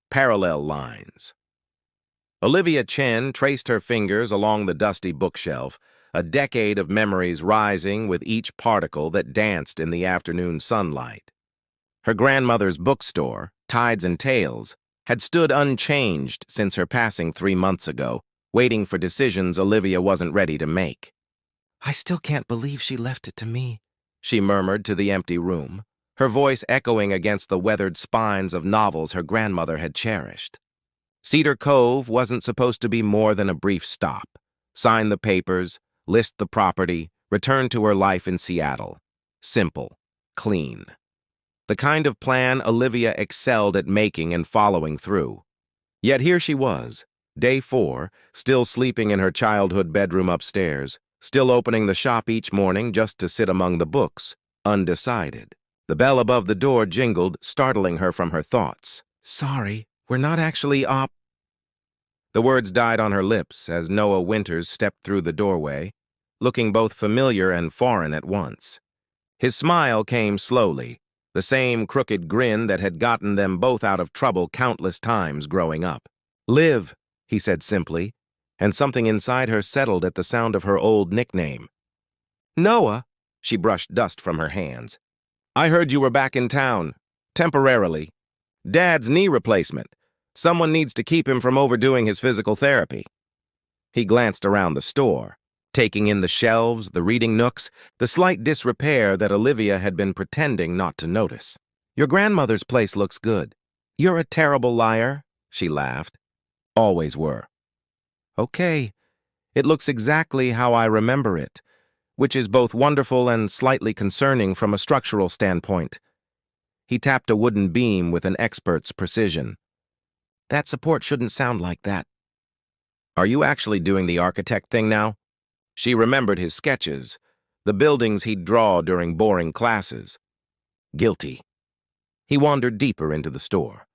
Parallel lines. Olivia Chen traced her fingers along the dusty bookshelf, a decade of memories rising with each particle that danced in the afternoon sunlight. Her grandmother's bookstore, Tides and Tales, had stood unchanged since her passing 3 months ago, waiting for decisions Olivia wasn't ready to make. "I still can't believe she left it to me," she murmured to the empty room, her voice echoing against the weathered spines of novels her grandmother had cherished. Cedar Cove wasn't supposed to be more than a brief stop. Sign the papers, list the property, return to her life in Seattle. Simple, clean. The kind of plan Olivia excelled at making and following through. Yet here she was, day 4, still sleeping in her childhood bedroom upstairs, still opening the shop each morning just to sit among the books, undecided. The bell above the door jingled, startling her from her thoughts. "Sorry, we're not actually op—" The words died on her lips as Noah Winters stepped through the doorway, looking both familiar and foreign at once. His smile came slowly, the same crooked grin that had gotten them both out of trouble countless times growing up. "Liv," he said simply, and something inside her settled at the sound of her old nickname. "Noah," she brushed dust from her hands. "I heard you were back in town, temporarily. Dad's knee replacement. Someone needs to keep him from overdoing his physical therapy." He glanced around the store, taking in the shelves, the reading nooks, the slight disrepair that Olivia had been pretending not to notice. "Your grandmother's place looks good. You're a terrible liar," she laughed. "Always were." "Okay, it looks exactly how I remember it, which is both wonderful and slightly concerning from a structural standpoint." He tapped a wooden beam with an expert's precision. "That support shouldn't sound like that." "Are you actually doing the architect thing now?" She remembered his sketches, the buildings he'd draw during boring classes. Guilty. He wandered deeper into the store.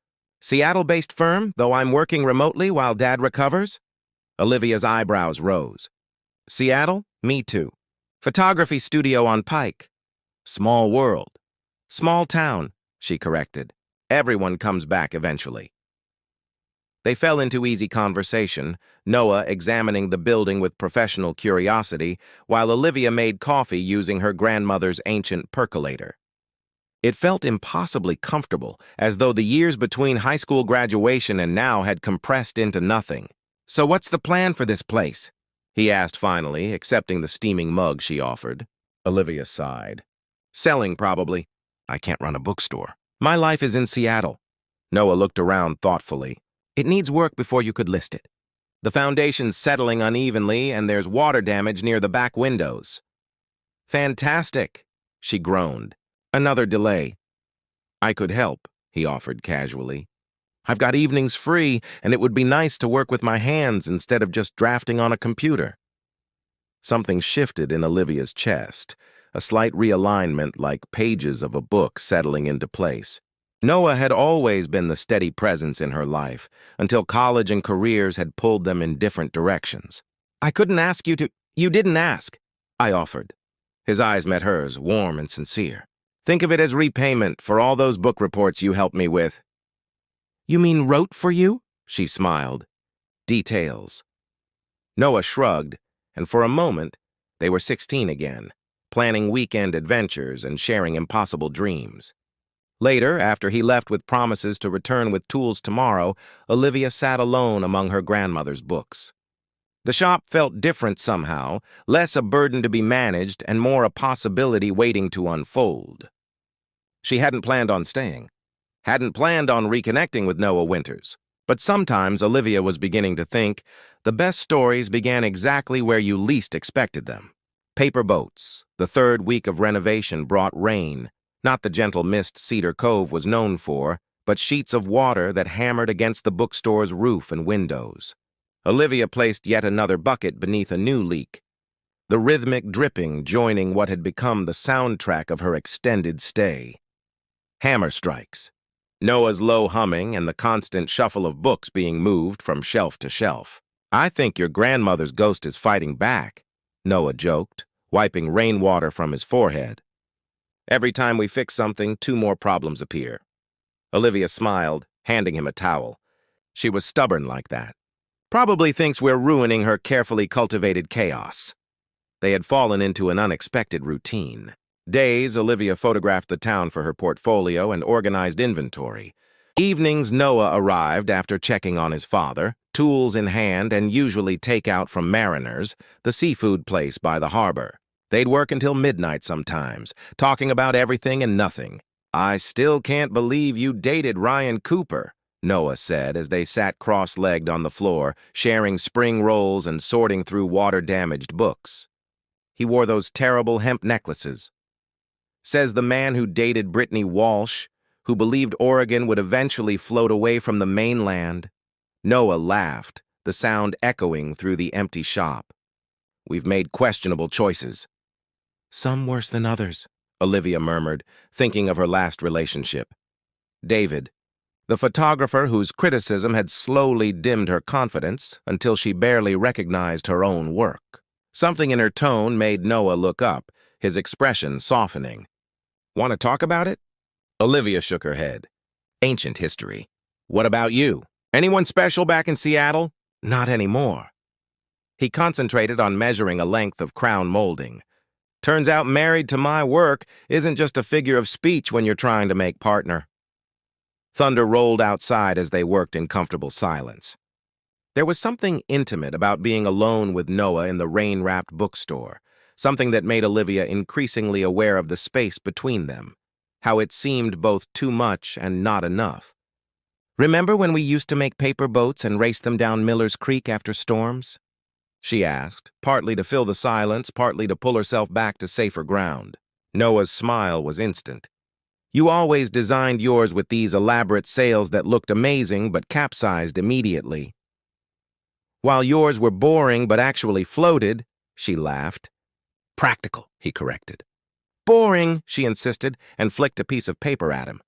"Seattle-based firm, though I'm working remotely while Dad recovers?" Olivia's eyebrows rose. "Seattle? Me too. Photography studio on Pike. Small world. Small town," she corrected. "Everyone comes back eventually." They fell into easy conversation, Noah examining the building with professional curiosity, while Olivia made coffee using her grandmother's ancient percolator. It felt impossibly comfortable, as though the years between high school graduation and now had compressed into nothing. "So what's the plan for this place?" he asked finally, accepting the steaming mug she offered. Olivia sighed. "Selling, probably. I can't run a bookstore. My life is in Seattle." Noah looked around thoughtfully. "It needs work before you could list it. The foundation's settling unevenly, and there's water damage near the back windows." "Fantastic," she groaned. "Another delay." "I could help," he offered casually. "I've got evenings free, and it would be nice to work with my hands instead of just drafting on a computer." Something shifted in Olivia's chest, a slight realignment like pages of a book settling into place. Noah had always been the steady presence in her life, until college and careers had pulled them in different directions. "I couldn't ask you to—" "You didn't ask," I offered. His eyes met hers, warm and sincere. "Think of it as repayment for all those book reports you helped me with." "You mean wrote for you?" she smiled. "Details." Noah shrugged, and for a moment, they were 16 again, planning weekend adventures and sharing impossible dreams. Later, after he left with promises to return with tools tomorrow, Olivia sat alone among her grandmother's books. The shop felt different somehow, less a burden to be managed and more a possibility waiting to unfold. She hadn't planned on staying, hadn't planned on reconnecting with Noah Winters, but sometimes Olivia was beginning to think the best stories began exactly where you least expected them. Paper boats, the 3rd week of renovation brought rain, not the gentle mist Cedar Cove was known for, but sheets of water that hammered against the bookstore's roof and windows. Olivia placed yet another bucket beneath a new leak, the rhythmic dripping joining what had become the soundtrack of her extended stay. Hammer strikes, Noah's low humming and the constant shuffle of books being moved from shelf to shelf. "I think your grandmother's ghost is fighting back," Noah joked, wiping rainwater from his forehead. "Every time we fix something, 2 more problems appear." Olivia smiled, handing him a towel. She was stubborn like that. Probably thinks we're ruining her carefully cultivated chaos. They had fallen into an unexpected routine. Days, Olivia photographed the town for her portfolio and organized inventory. Evenings, Noah arrived after checking on his father, tools in hand and usually takeout from Mariner's, the seafood place by the harbor. They'd work until midnight sometimes, talking about everything and nothing. "I still can't believe you dated Ryan Cooper," Noah said as they sat cross-legged on the floor, sharing spring rolls and sorting through water-damaged books. "He wore those terrible hemp necklaces." Says the man who dated Brittany Walsh, who believed Oregon would eventually float away from the mainland. Noah laughed, the sound echoing through the empty shop. "We've made questionable choices." "Some worse than others," Olivia murmured, thinking of her last relationship. David, the photographer whose criticism had slowly dimmed her confidence until she barely recognized her own work. Something in her tone made Noah look up, his expression softening. "Want to talk about it?" Olivia shook her head. "Ancient history. What about you? Anyone special back in Seattle?" "Not anymore." He concentrated on measuring a length of crown molding. "Turns out married to my work isn't just a figure of speech when you're trying to make partner." Thunder rolled outside as they worked in comfortable silence. There was something intimate about being alone with Noah in the rain-wrapped bookstore, something that made Olivia increasingly aware of the space between them, how it seemed both too much and not enough. "Remember when we used to make paper boats and race them down Miller's Creek after storms?" she asked, partly to fill the silence, partly to pull herself back to safer ground. Noah's smile was instant. "You always designed yours with these elaborate sails that looked amazing but capsized immediately." "While yours were boring but actually floated," she laughed. "Practical," he corrected. "Boring," she insisted, and flicked a piece of paper at him.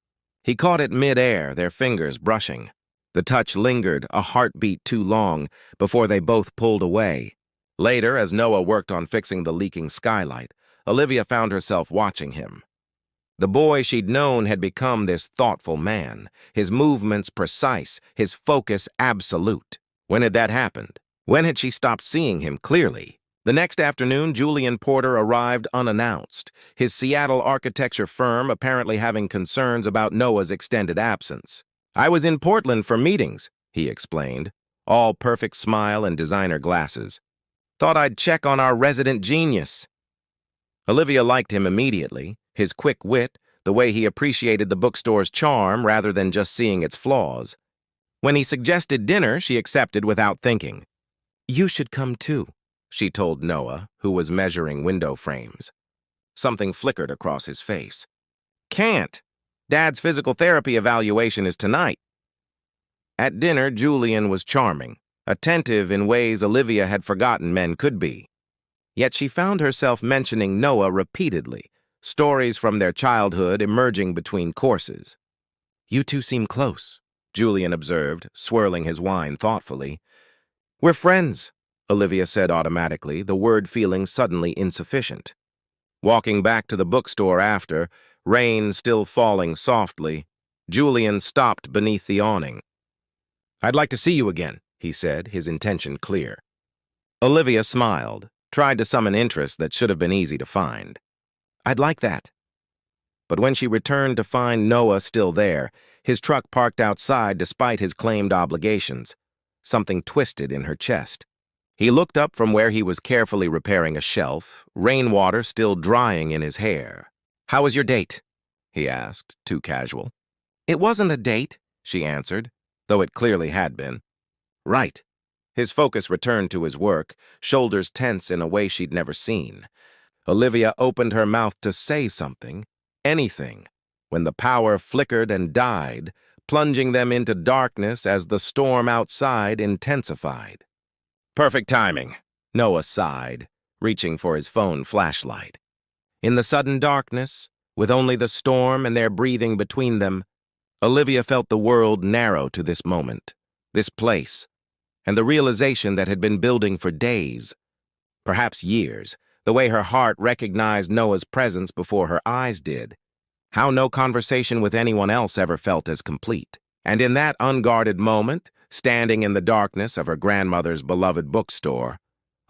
He caught it mid-air, their fingers brushing. The touch lingered, a heartbeat too long, before they both pulled away. Later, as Noah worked on fixing the leaking skylight, Olivia found herself watching him. The boy she'd known had become this thoughtful man, his movements precise, his focus absolute. When had that happened? When had she stopped seeing him clearly? The next afternoon, Julian Porter arrived unannounced, his Seattle architecture firm apparently having concerns about Noah's extended absence. "I was in Portland for meetings," he explained, all perfect smile and designer glasses. "Thought I'd check on our resident genius." Olivia liked him immediately, his quick wit, the way he appreciated the bookstore's charm rather than just seeing its flaws. When he suggested dinner, she accepted without thinking. "You should come too," she told Noah, who was measuring window frames. Something flickered across his face. "Can't. Dad's physical therapy evaluation is tonight." At dinner, Julian was charming, attentive in ways Olivia had forgotten men could be. Yet she found herself mentioning Noah repeatedly, stories from their childhood emerging between courses. "You two seem close," Julian observed, swirling his wine thoughtfully. "We're friends," Olivia said automatically, the word feeling suddenly insufficient. Walking back to the bookstore after, rain still falling softly, Julian stopped beneath the awning. "I'd like to see you again," he said, his intention clear. Olivia smiled, tried to summon interest that should have been easy to find. "I'd like that." But when she returned to find Noah still there, his truck parked outside despite his claimed obligations, something twisted in her chest. He looked up from where he was carefully repairing a shelf, rainwater still drying in his hair. "How was your date?" he asked, too casual. "It wasn't a date," she answered, though it clearly had been. "Right." His focus returned to his work, shoulders tense in a way she'd never seen. Olivia opened her mouth to say something, anything, when the power flickered and died, plunging them into darkness as the storm outside intensified. "Perfect timing," Noah sighed, reaching for his phone flashlight. In the sudden darkness, with only the storm and their breathing between them, Olivia felt the world narrow to this moment, this place, and the realization that had been building for days, perhaps years, the way her heart recognized Noah's presence before her eyes did, how no conversation with anyone else ever felt as complete. And in that unguarded moment, Standing in the darkness of her grandmother's beloved bookstore,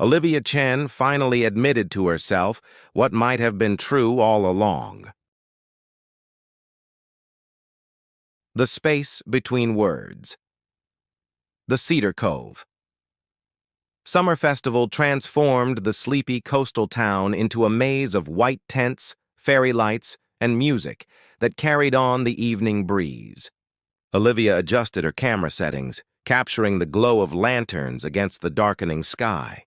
Olivia Chen finally admitted to herself what might have been true all along. The space between words. The Cedar Cove. Summer Festival transformed the sleepy coastal town into a maze of white tents, fairy lights, and music that carried on the evening breeze. Olivia adjusted her camera settings, capturing the glow of lanterns against the darkening sky.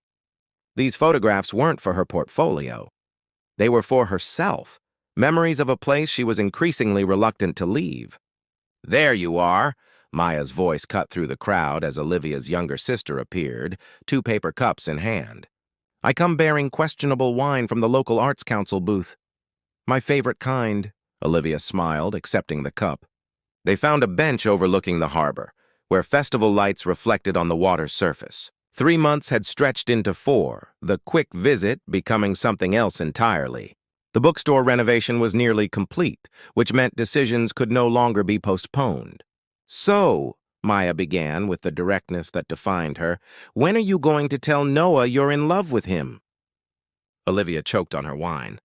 These photographs weren't for her portfolio. They were for herself, memories of a place she was increasingly reluctant to leave. "There you are," Maya's voice cut through the crowd as Olivia's younger sister appeared, 2 paper cups in hand. "I come bearing questionable wine from the local arts council booth." "My favorite kind," Olivia smiled, accepting the cup. They found a bench overlooking the harbor, where festival lights reflected on the water's surface. 3 months had stretched into 4, the quick visit becoming something else entirely. The bookstore renovation was nearly complete, which meant decisions could no longer be postponed. "So," Maya began with the directness that defined her, "when are you going to tell Noah you're in love with him?" Olivia choked on her wine.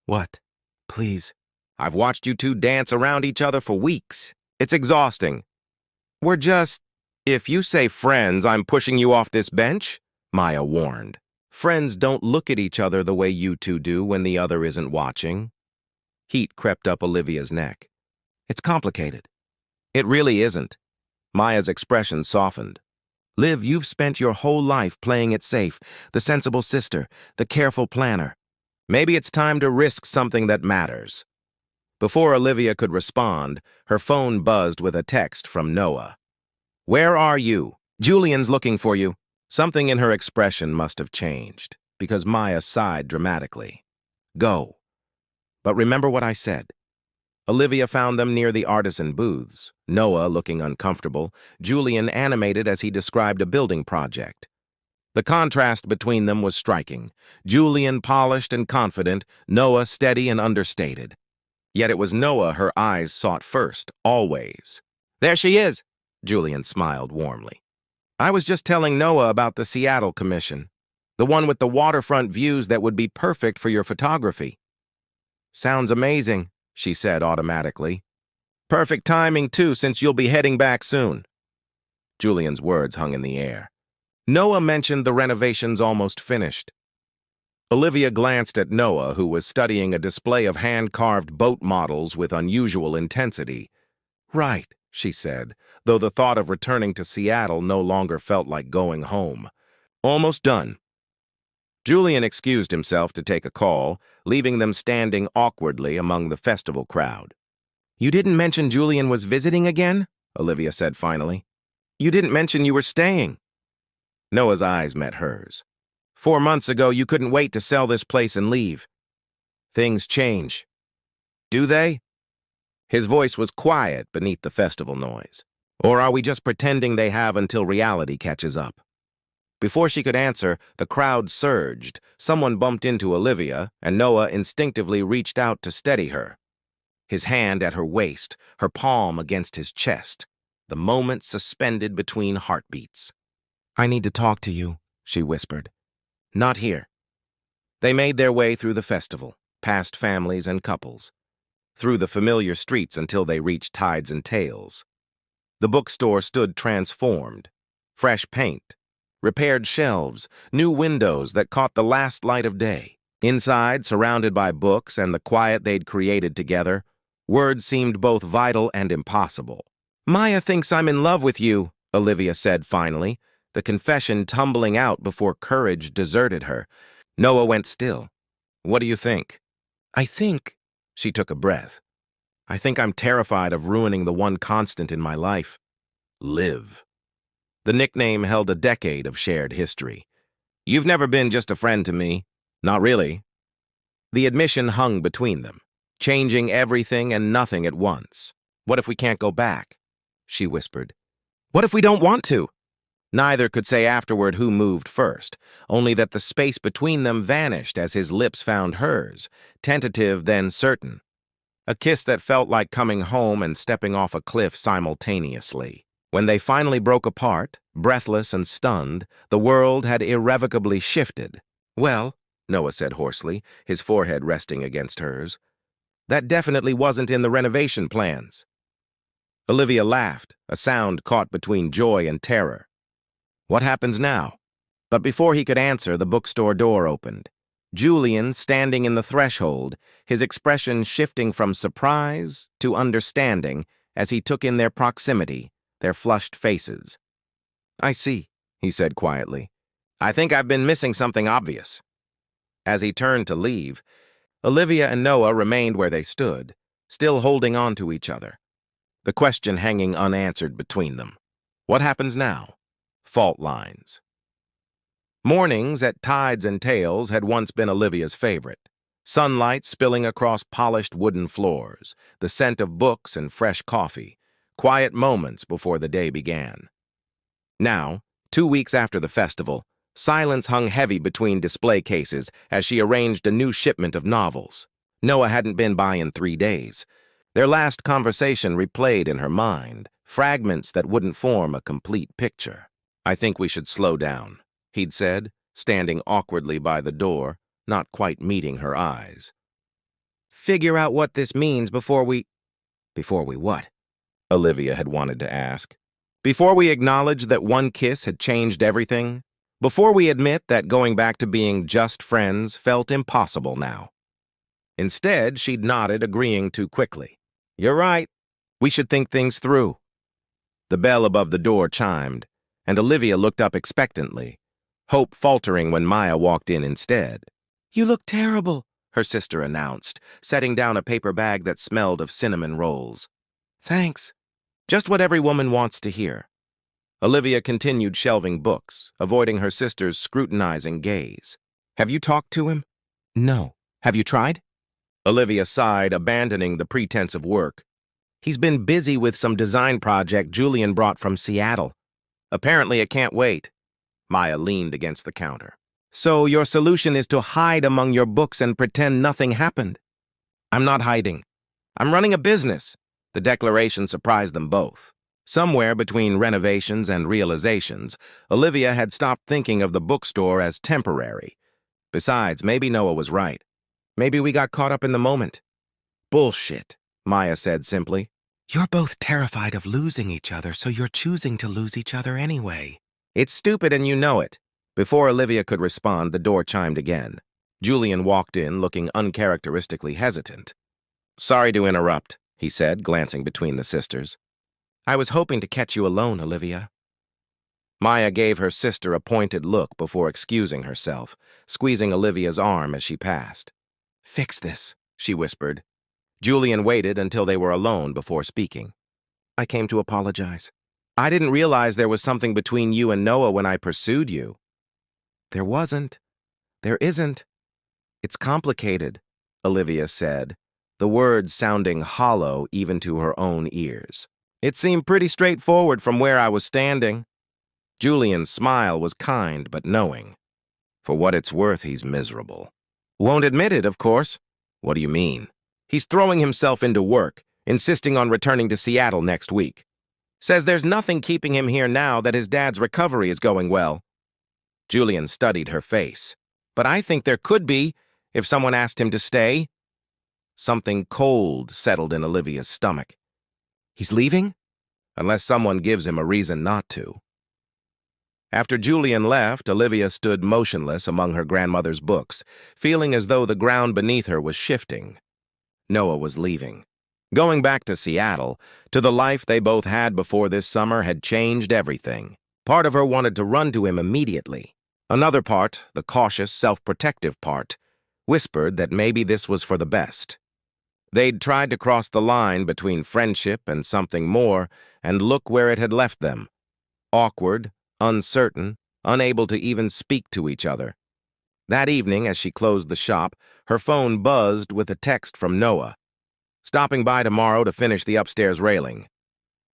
"What? Please. I've watched you two dance around each other for weeks. It's exhausting." "We're just—" "If you say friends, I'm pushing you off this bench," Maya warned. "Friends don't look at each other the way you two do when the other isn't watching." Heat crept up Olivia's neck. "It's complicated." "It really isn't." Maya's expression softened. "Liv, you've spent your whole life playing it safe, the sensible sister, the careful planner. Maybe it's time to risk something that matters." Before Olivia could respond, her phone buzzed with a text from Noah. "Where are you? Julian's looking for you." Something in her expression must have changed, because Maya sighed dramatically. "Go. But remember what I said." Olivia found them near the artisan booths, Noah looking uncomfortable, Julian animated as he described a building project. The contrast between them was striking. Julian polished and confident, Noah steady and understated. Yet it was Noah her eyes sought first, always. "There she is," Julian smiled warmly. "I was just telling Noah about the Seattle commission, the one with the waterfront views that would be perfect for your photography." "Sounds amazing," she said automatically. "Perfect timing, too, since you'll be heading back soon." Julian's words hung in the air. Noah mentioned the renovations almost finished. Olivia glanced at Noah, who was studying a display of hand-carved boat models with unusual intensity. "Right," she said, though the thought of returning to Seattle no longer felt like going home. "Almost done." Julian excused himself to take a call, leaving them standing awkwardly among the festival crowd. "You didn't mention Julian was visiting again?" Olivia said finally. "You didn't mention you were staying." Noah's eyes met hers. 4 months ago, you couldn't wait to sell this place and leave. Things change. Do they? His voice was quiet beneath the festival noise. Or are we just pretending they have until reality catches up? Before she could answer, the crowd surged. Someone bumped into Olivia, and Noah instinctively reached out to steady her. His hand at her waist, her palm against his chest, the moment suspended between heartbeats. "I need to talk to you," she whispered. "Not here." They made their way through the festival, past families and couples, through the familiar streets until they reached Tides and Tails. The bookstore stood transformed. Fresh paint, repaired shelves, new windows that caught the last light of day. Inside, surrounded by books and the quiet they'd created together, words seemed both vital and impossible. "Maya thinks I'm in love with you," Olivia said finally, the confession tumbling out before courage deserted her. Noah went still. "What do you think?" "I think—" She took a breath. "I think I'm terrified of ruining the one constant in my life. Liv." The nickname held a decade of shared history. "You've never been just a friend to me." "Not really." The admission hung between them, changing everything and nothing at once. "What if we can't go back?" she whispered. "What if we don't want to?" Neither could say afterward who moved first, only that the space between them vanished as his lips found hers, tentative then certain. A kiss that felt like coming home and stepping off a cliff simultaneously. When they finally broke apart, breathless and stunned, the world had irrevocably shifted. "Well," Noah said hoarsely, his forehead resting against hers, "that definitely wasn't in the renovation plans." Olivia laughed, a sound caught between joy and terror. "What happens now?" But before he could answer, the bookstore door opened. Julian, standing in the threshold, his expression shifting from surprise to understanding as he took in their proximity, their flushed faces. "I see," he said quietly. "I think I've been missing something obvious." As he turned to leave, Olivia and Noah remained where they stood, still holding on to each other, the question hanging unanswered between them. What happens now? Fault lines. Mornings at Tides and Tails had once been Olivia's favorite. Sunlight spilling across polished wooden floors, the scent of books and fresh coffee, quiet moments before the day began. Now, 2 weeks after the festival, silence hung heavy between display cases as she arranged a new shipment of novels. Noah hadn't been by in 3 days. Their last conversation replayed in her mind, fragments that wouldn't form a complete picture. "I think we should slow down," he'd said, standing awkwardly by the door, not quite meeting her eyes. "Figure out what this means before we..." "Before we what?" Olivia had wanted to ask. "Before we acknowledge that one kiss had changed everything? Before we admit that going back to being just friends felt impossible now?" Instead, she'd nodded, agreeing too quickly. "You're right. We should think things through." The bell above the door chimed, and Olivia looked up expectantly, hope faltering when Maya walked in instead. "You look terrible," her sister announced, setting down a paper bag that smelled of cinnamon rolls. "Thanks. Just what every woman wants to hear." Olivia continued shelving books, avoiding her sister's scrutinizing gaze. "Have you talked to him?" "No. Have you tried?" Olivia sighed, abandoning the pretense of work. "He's been busy with some design project Julian brought from Seattle. Apparently it can't wait." Maya leaned against the counter. "So your solution is to hide among your books and pretend nothing happened?" "I'm not hiding. I'm running a business." The declaration surprised them both. Somewhere between renovations and realizations, Olivia had stopped thinking of the bookstore as temporary. Besides, maybe Noah was right. Maybe we got caught up in the moment. "Bullshit," Maya said simply. "You're both terrified of losing each other, so you're choosing to lose each other anyway." "It's stupid and you know it." Before Olivia could respond, the door chimed again. Julian walked in, looking uncharacteristically hesitant. "Sorry to interrupt," he said, glancing between the sisters. "I was hoping to catch you alone, Olivia." Maya gave her sister a pointed look before excusing herself, squeezing Olivia's arm as she passed. "Fix this," she whispered. Julian waited until they were alone before speaking. "I came to apologize. I didn't realize there was something between you and Noah when I pursued you." "There wasn't. There isn't. It's complicated," Olivia said, the words sounding hollow even to her own ears. "It seemed pretty straightforward from where I was standing." Julian's smile was kind but knowing. "For what it's worth, he's miserable." "Won't admit it, of course." "What do you mean?" "He's throwing himself into work, insisting on returning to Seattle next week. Says there's nothing keeping him here now that his dad's recovery is going well." Julian studied her face. "But I think there could be, if someone asked him to stay." Something cold settled in Olivia's stomach. "He's leaving?" "Unless someone gives him a reason not to." After Julian left, Olivia stood motionless among her grandmother's books, feeling as though the ground beneath her was shifting. Noah was leaving. Going back to Seattle, to the life they both had before this summer, had changed everything. Part of her wanted to run to him immediately. Another part, the cautious, self-protective part, whispered that maybe this was for the best. They'd tried to cross the line between friendship and something more, and look where it had left them. Awkward, uncertain, unable to even speak to each other. That evening, as she closed the shop, her phone buzzed with a text from Noah. "Stopping by tomorrow to finish the upstairs railing.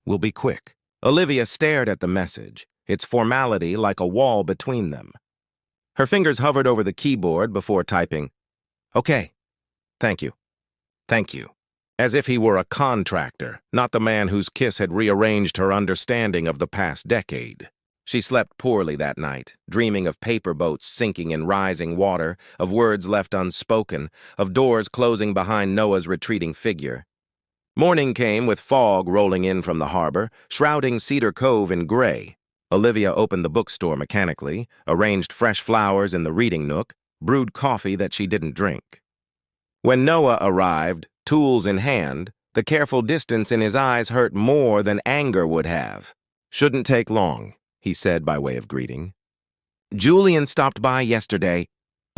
Will be quick." Olivia stared at the message, its formality like a wall between them. Her fingers hovered over the keyboard before typing, "Okay. Thank you. Thank you." as if he were a contractor, not the man whose kiss had rearranged her understanding of the past decade. She slept poorly that night, dreaming of paper boats sinking in rising water, of words left unspoken, of doors closing behind Noah's retreating figure. Morning came with fog rolling in from the harbor, shrouding Cedar Cove in gray. Olivia opened the bookstore mechanically, arranged fresh flowers in the reading nook, brewed coffee that she didn't drink. When Noah arrived, tools in hand, the careful distance in his eyes hurt more than anger would have. "Shouldn't take long," he said by way of greeting. "Julian stopped by yesterday,"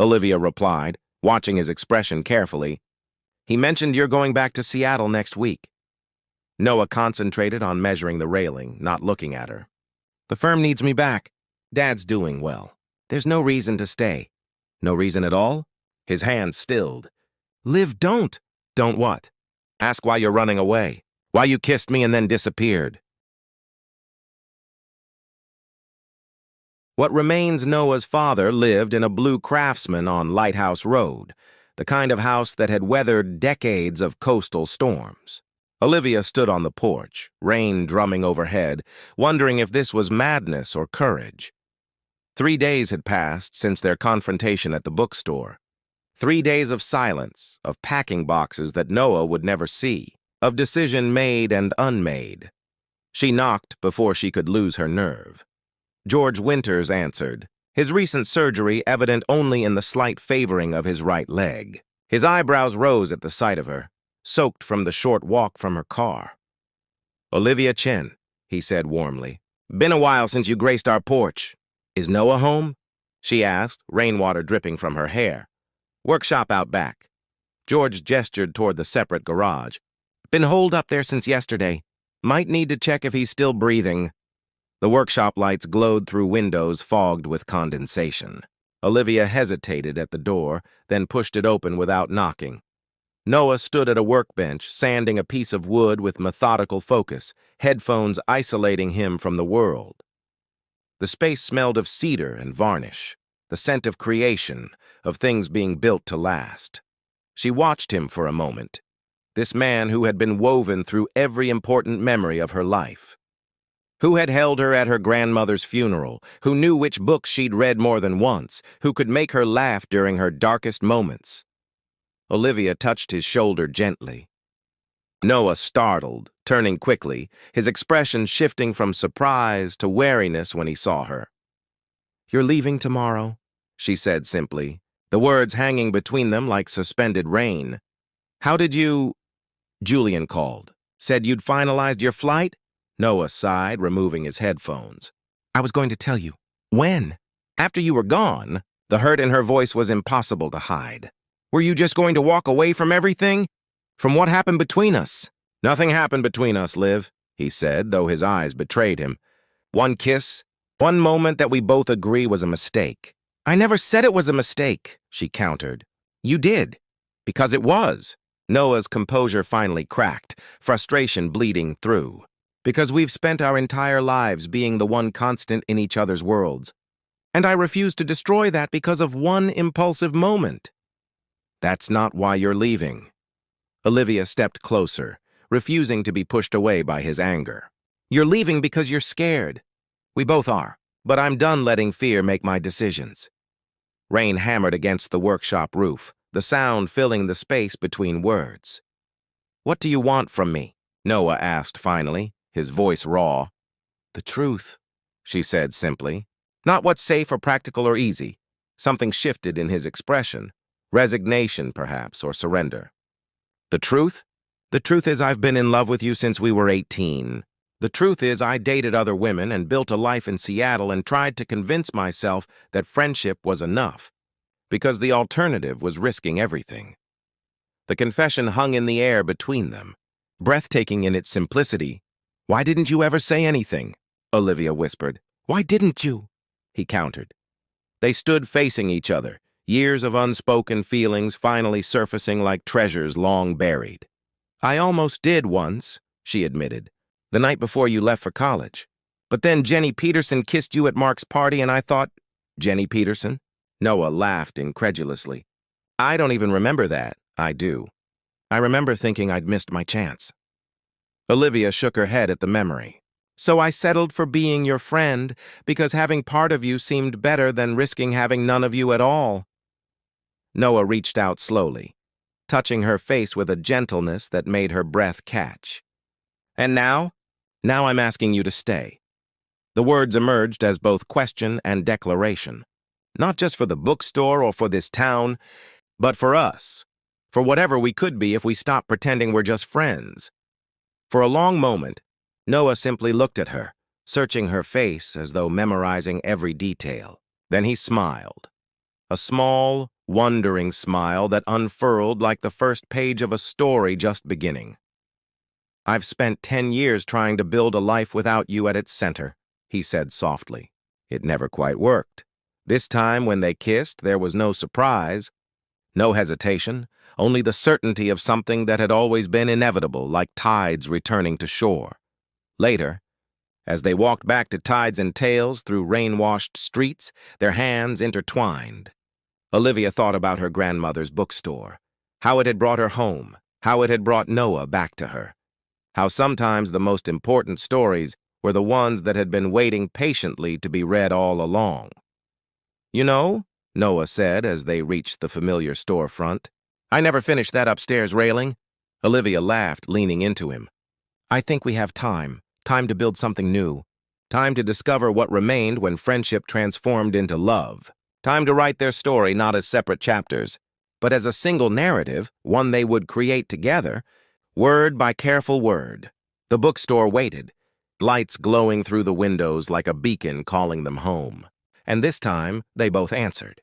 Olivia replied, watching his expression carefully. "He mentioned you're going back to Seattle next week." Noah concentrated on measuring the railing, not looking at her. "The firm needs me back. Dad's doing well. There's no reason to stay." "No reason at all?" His hands stilled. "Liv, don't." "Don't what?" "Ask why you're running away. Why you kissed me and then disappeared." What remains Noah's father lived in a blue Craftsman on Lighthouse Road, the kind of house that had weathered decades of coastal storms. Olivia stood on the porch, rain drumming overhead, wondering if this was madness or courage. 3 days had passed since their confrontation at the bookstore. 3 days of silence, of packing boxes that Noah would never see, of decision made and unmade. She knocked before she could lose her nerve. George Winters answered, his recent surgery evident only in the slight favoring of his right leg. His eyebrows rose at the sight of her, soaked from the short walk from her car. "Olivia Chen," he said warmly. "Been a while since you graced our porch. Is Noah home?" she asked, rainwater dripping from her hair. "Workshop out back." George gestured toward the separate garage. "Been holed up there since yesterday. Might need to check if he's still breathing." The workshop lights glowed through windows fogged with condensation. Olivia hesitated at the door, then pushed it open without knocking. Noah stood at a workbench, sanding a piece of wood with methodical focus, headphones isolating him from the world. The space smelled of cedar and varnish, the scent of creation, of things being built to last. She watched him for a moment, this man who had been woven through every important memory of her life, who had held her at her grandmother's funeral, who knew which books she'd read more than once, who could make her laugh during her darkest moments. Olivia touched his shoulder gently. Noah startled, turning quickly, his expression shifting from surprise to wariness when he saw her. "You're leaving tomorrow," she said simply, the words hanging between them like suspended rain. "How did you—" Julian called. "Said you'd finalized your flight?" Noah sighed, removing his headphones. "I was going to tell you." "When?" "After you were gone." The hurt in her voice was impossible to hide. "Were you just going to walk away from everything? From what happened between us?" "Nothing happened between us, Liv," he said, though his eyes betrayed him. "One kiss, one moment that we both agree was a mistake." "I never said it was a mistake," she countered. "You did." "Because it was." Noah's composure finally cracked, frustration bleeding through. "Because we've spent our entire lives being the one constant in each other's worlds. And I refuse to destroy that because of one impulsive moment." "That's not why you're leaving." Olivia stepped closer, refusing to be pushed away by his anger. "You're leaving because you're scared. We both are. But I'm done letting fear make my decisions." Rain hammered against the workshop roof, the sound filling the space between words. "What do you want from me?" Noah asked finally, his voice raw. "The truth," she said simply. "Not what's safe or practical or easy." Something shifted in his expression. Resignation, perhaps, or surrender. "The truth? The truth is I've been in love with you since we were 18. The truth is I dated other women and built a life in Seattle and tried to convince myself that friendship was enough, because the alternative was risking everything." The confession hung in the air between them, breathtaking in its simplicity. "Why didn't you ever say anything?" Olivia whispered. "Why didn't you?" he countered. They stood facing each other, years of unspoken feelings finally surfacing like treasures long buried. "I almost did once," she admitted, "the night before you left for college. But then Jenny Peterson kissed you at Mark's party and I thought—" "Jenny Peterson?" Noah laughed incredulously. "I don't even remember that." "I do." I remember thinking I'd missed my chance. Olivia shook her head at the memory. So I settled for being your friend because having part of you seemed better than risking having none of you at all. Noah reached out slowly, touching her face with a gentleness that made her breath catch. And now? Now I'm asking you to stay. The words emerged as both question and declaration. Not just for the bookstore or for this town, but for us. For whatever we could be if we stopped pretending we're just friends. For a long moment, Noah simply looked at her, searching her face as though memorizing every detail. Then he smiled. A small, wondering smile that unfurled like the first page of a story just beginning. I've spent 10 years trying to build a life without you at its center, he said softly. It never quite worked. This time when they kissed, there was no surprise, no hesitation, only the certainty of something that had always been inevitable, like tides returning to shore. Later, as they walked back to Tides and Tails through rain-washed streets, their hands intertwined, Olivia thought about her grandmother's bookstore, how it had brought her home, how it had brought Noah back to her, how sometimes the most important stories were the ones that had been waiting patiently to be read all along. You know, Noah said as they reached the familiar storefront, I never finished that upstairs railing. Olivia laughed, leaning into him. I think we have time to build something new, time to discover what remained when friendship transformed into love, time to write their story not as separate chapters, but as a single narrative, one they would create together, word by careful word. The bookstore waited, lights glowing through the windows like a beacon calling them home. And this time, they both answered.